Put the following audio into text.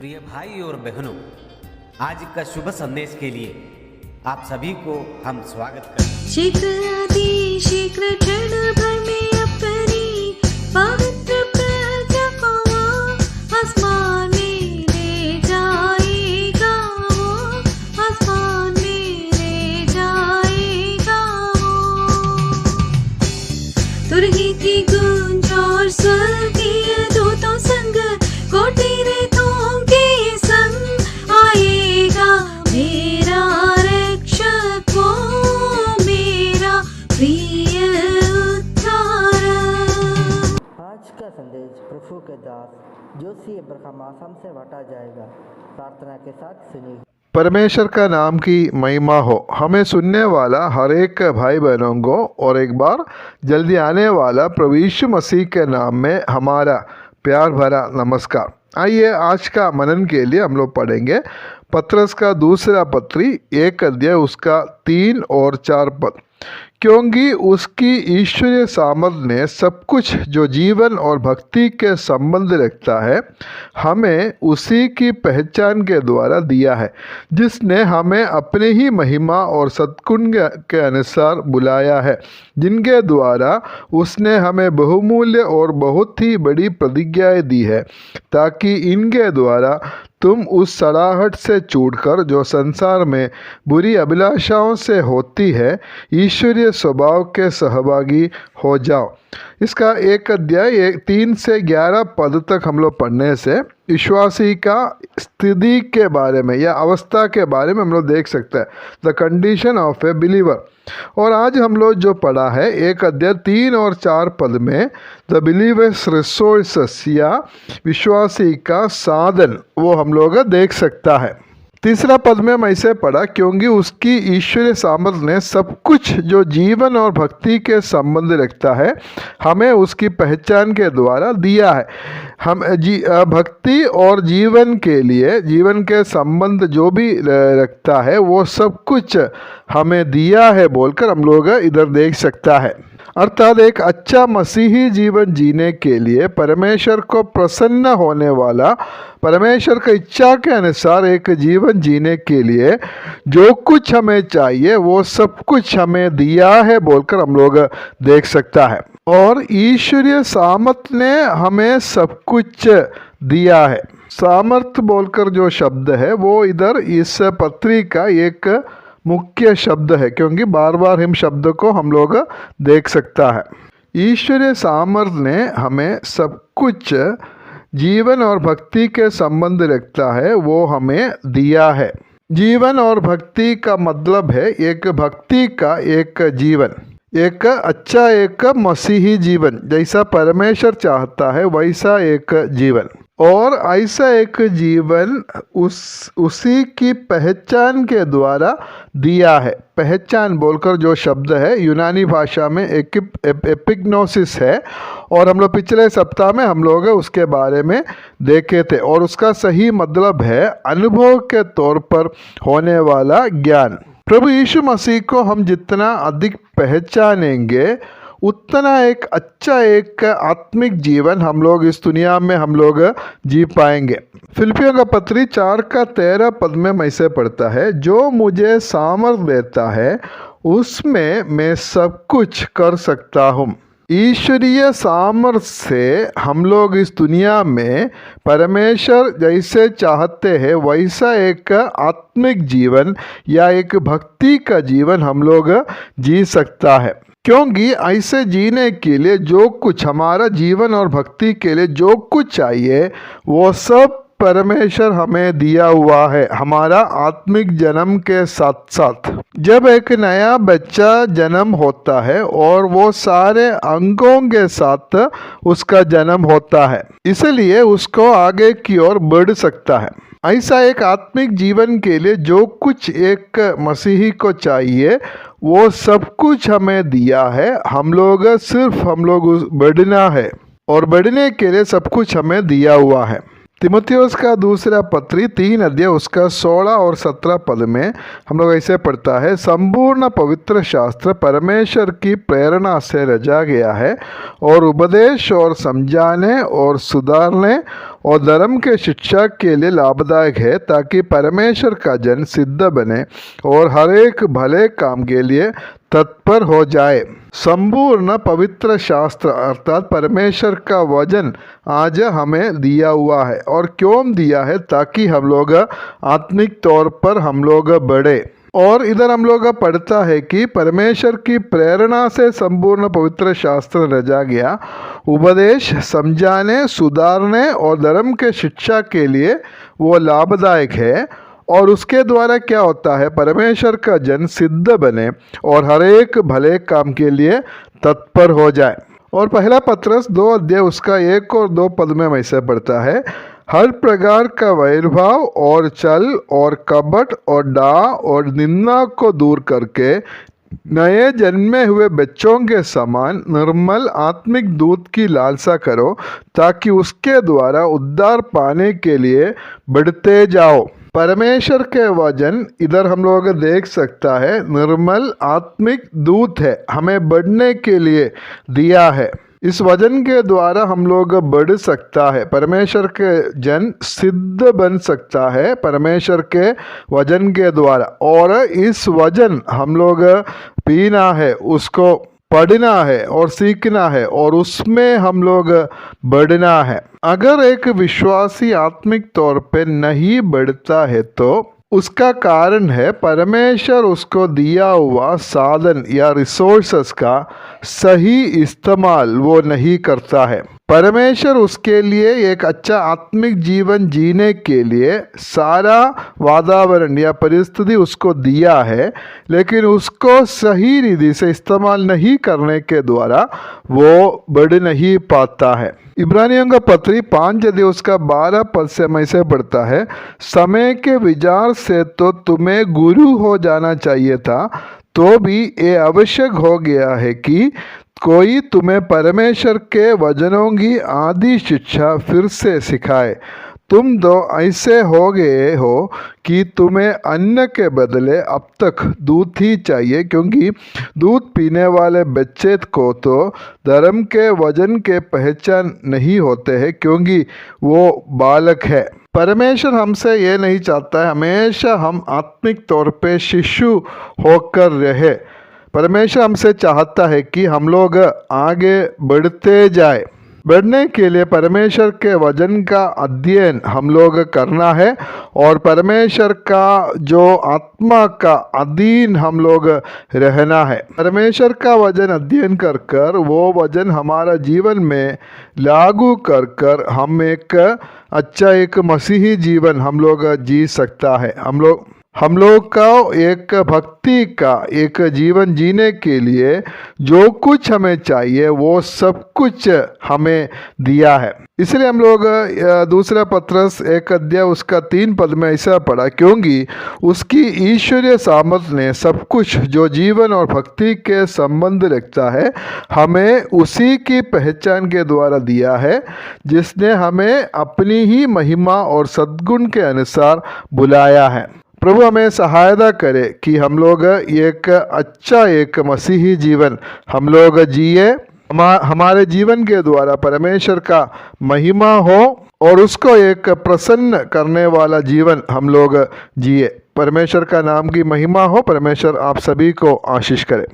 प्रिय भाई और बहनों, आज का शुभ संदेश के लिए आप सभी को हम स्वागत करते हैं। शीघ्र अति शीघ्र क्षण भर में अपनी पवित्र प्रजा को आसमान में ले जाएगा, वो आसमान में ले जाएगा। तुरही की गूंज और स्वर्गीय दूतों संग कोटि रेतों के संग आएगा मेरा रक्षक, वो मेरा प्रिय उद्धारक। आज का संदेश प्रभु के दास जोशी अब्राहम आसाम से बांटा जाएगा। प्रार्थना के साथ सुनिए। परमेश्वर का नाम की महिमा हो। हमें सुनने वाला हर एक भाई बहनों को और एक बार जल्दी आने वाला प्रभु यीशु मसीह के नाम में हमारा प्यार भरा नमस्कार। आइए आज का मनन के लिए हम लोग पढ़ेंगे पत्रस का दूसरा पत्री 1 अध्याय उसका 3 और 4 पद। क्योंकि उसकी ईश्वरीय सामर्थ्य ने सब कुछ जो जीवन और भक्ति के संबंध रखता है हमें उसी की पहचान के द्वारा दिया है, जिसने हमें अपने ही महिमा और सद्गुण के अनुसार बुलाया है, जिनके द्वारा उसने हमें बहुमूल्य और बहुत ही बड़ी प्रतिज्ञाएं दी है, ताकि इनके द्वारा तुम उस सड़ाहट से छूटकर जो संसार में बुरी अभिलाषाओं से होती है ईश्वरीय स्वभाव के सहभागी हो जाओ। इसका 1 अध्याय 3 से 11 पद तक हम लोग पढ़ने से विश्वासी का स्थिति के बारे में या अवस्था के बारे में हम लोग देख सकते हैं, the condition of A believer. और आज हम लोग जो पढ़ा है 1 अध्याय 3 और 4 पद में द बिलीवर्स रिसोर्सेस या विश्वासी का साधन वो हम लोग देख सकता है। तीसरा पद में मैं इसे पढ़ा, क्योंकि उसकी ईश्वरीय सामर्थ्य ने सब कुछ जो जीवन और भक्ति के संबंध रखता है हमें उसकी पहचान के द्वारा दिया है। हम भक्ति और जीवन के लिए जीवन के संबंध जो भी रखता है वो सब कुछ हमें दिया है बोलकर हम लोग इधर देख सकता है। अर्थात एक अच्छा मसीही जीवन जीने के लिए परमेश्वर को प्रसन्न होने वाला, परमेश्वर की इच्छा के अनुसार एक जीवन जीने के लिए जो कुछ हमें चाहिए वो सब कुछ हमें दिया है बोलकर हम लोग देख सकता है। और ईश्वरीय सामर्थ्य ने हमें सब कुछ दिया है। सामर्थ्य बोलकर जो शब्द है वो इधर इस पत्री का एक मुख्य शब्द है, क्योंकि बार बार हम शब्द को हम लोग देख सकता है। ईश्वरीय सामर्थ्य ने हमें सब कुछ जीवन और भक्ति के संबंध रखता है वो हमें दिया है। जीवन और भक्ति का मतलब है एक भक्ति का एक जीवन, एक अच्छा एक मसीही जीवन, जैसा परमेश्वर चाहता है वैसा एक जीवन। और ऐसा एक जीवन उसी की पहचान के द्वारा दिया है। पहचान बोलकर जो शब्द है यूनानी भाषा में एपिग्नोसिस है, और हम लोग पिछले सप्ताह में हम लोग उसके बारे में देखे थे, और उसका सही मतलब है अनुभव के तौर पर होने वाला ज्ञान। प्रभु यीशु मसीह को हम जितना अधिक पहचानेंगे उतना एक अच्छा एक आत्मिक जीवन हम लोग इस दुनिया में हम लोग जी पाएंगे। फिलिपियों का पत्री 4 का 13 पद में ऐसे पढ़ता है, जो मुझे सामर्थ्य देता है उसमें मैं सब कुछ कर सकता हूँ। ईश्वरीय सामर्थ्य से हम लोग इस दुनिया में परमेश्वर जैसे चाहते हैं वैसा एक आत्मिक जीवन या एक भक्ति का जीवन हम लोग जी सकता है। क्योंकि ऐसे जीने के लिए जो कुछ हमारा जीवन और भक्ति के लिए जो कुछ चाहिए वो सब परमेश्वर हमें दिया हुआ है, हमारा आत्मिक जन्म के साथ साथ। जब एक नया बच्चा जन्म होता है और वो सारे अंगों के साथ उसका जन्म होता है, इसलिए उसको आगे की ओर बढ़ सकता है। ऐसा एक आत्मिक जीवन के लिए जो कुछ एक मसीही को चाहिए वो सब कुछ हमें दिया है। हम लोग सिर्फ बढ़ना है, और बढ़ने के लिए सब कुछ हमें दिया हुआ है। तिमुथियुस का दूसरा पत्री 3 अध्याय उसका 16 और 17 पद में हम लोग ऐसे पढ़ता है, संपूर्ण पवित्र शास्त्र परमेश्वर की प्रेरणा से रचा गया है और उपदेश और समझाने और सुधारने और धर्म के शिक्षा के लिए लाभदायक है, ताकि परमेश्वर का जन सिद्ध बने और हर एक भले काम के लिए तत्पर हो जाए। संपूर्ण पवित्र शास्त्र अर्थात परमेश्वर का वचन आज हमें दिया हुआ है। और क्यों दिया है? ताकि हम लोग आत्मिक तौर पर हम लोग बढ़े। और इधर हम लोग पढ़ता है कि परमेश्वर की प्रेरणा से संपूर्ण पवित्र शास्त्र रचा गया, उपदेश समझाने सुधारने और धर्म के शिक्षा के लिए वो लाभदायक है। और उसके द्वारा क्या होता है? परमेश्वर का जन सिद्ध बने और हर एक भले काम के लिए तत्पर हो जाए। और पहला पत्रस 2 अध्याय उसका 1 और 2 पद में वैसे पढ़ता है, हर प्रकार का वैरभाव और छल और कपट और डाह और निंदा को दूर करके नए जन्मे हुए बच्चों के समान निर्मल आत्मिक दूध की लालसा करो, ताकि उसके द्वारा उद्धार पाने के लिए बढ़ते जाओ। परमेश्वर के वचन इधर हम लोग देख सकता है, निर्मल आत्मिक दूत है, हमें बढ़ने के लिए दिया है। इस वचन के द्वारा हम लोग बढ़ सकता है, परमेश्वर के जन सिद्ध बन सकता है परमेश्वर के वचन के द्वारा। और इस वचन हम लोग पीना है, उसको पढ़ना है और सीखना है और उसमें हम लोग बढ़ना है। अगर एक विश्वासी आत्मिक तौर पे नहीं बढ़ता है तो उसका कारण है परमेश्वर उसको दिया हुआ साधन या रिसोर्सेस का सही इस्तेमाल वो नहीं करता है। परमेश्वर उसके लिए एक अच्छा आत्मिक जीवन जीने के लिए सारा वातावरण या परिस्थिति उसको दिया है, लेकिन उसको सही रीति से इस्तेमाल नहीं करने के द्वारा वो बढ़ नहीं पाता है। इब्रानियों का पत्री 5 अध्याय उसका 12 पद से मैं से पढ़ता है, समय के विचार से तो तुम्हें गुरु हो जाना चाहिए था, तो भी ये आवश्यक हो गया है कि कोई तुम्हें परमेश्वर के वचनों की आदि शिक्षा फिर से सिखाए। तुम तो ऐसे हो गए हो कि तुम्हें अन्न के बदले अब तक दूध ही चाहिए, क्योंकि दूध पीने वाले बच्चे को तो धर्म के वचन के पहचान नहीं होते हैं, क्योंकि वो बालक है। परमेश्वर हमसे ये नहीं चाहता है हमेशा हम आत्मिक तौर पे शिशु होकर रहे। परमेश्वर हमसे चाहता है कि हम लोग आगे बढ़ते जाए। बढ़ने के लिए परमेश्वर के वचन का अध्ययन हम लोग करना है और परमेश्वर का जो आत्मा का अधीन हम लोग रहना है। परमेश्वर का वचन अध्ययन कर कर वो वचन हमारा जीवन में लागू कर कर हम एक अच्छा एक मसीही जीवन हम लोग जी सकता है। हम लोग का एक भक्ति का एक जीवन जीने के लिए जो कुछ हमें चाहिए वो सब कुछ हमें दिया है। इसलिए हम लोग दूसरा पत्रस 1 अध्याय उसका 3 पद में ऐसा पढ़ा, क्योंकि उसकी ईश्वरीय सामर्थ ने सब कुछ जो जीवन और भक्ति के संबंध रखता है हमें उसी की पहचान के द्वारा दिया है, जिसने हमें अपनी ही महिमा और सद्गुण के अनुसार बुलाया है। प्रभु हमें सहायता करे कि हम लोग एक अच्छा एक मसीही जीवन हम लोग जिए, हमारे जीवन के द्वारा परमेश्वर का महिमा हो और उसको एक प्रसन्न करने वाला जीवन हम लोग जिए। परमेश्वर का नाम की महिमा हो। परमेश्वर आप सभी को आशीष करे।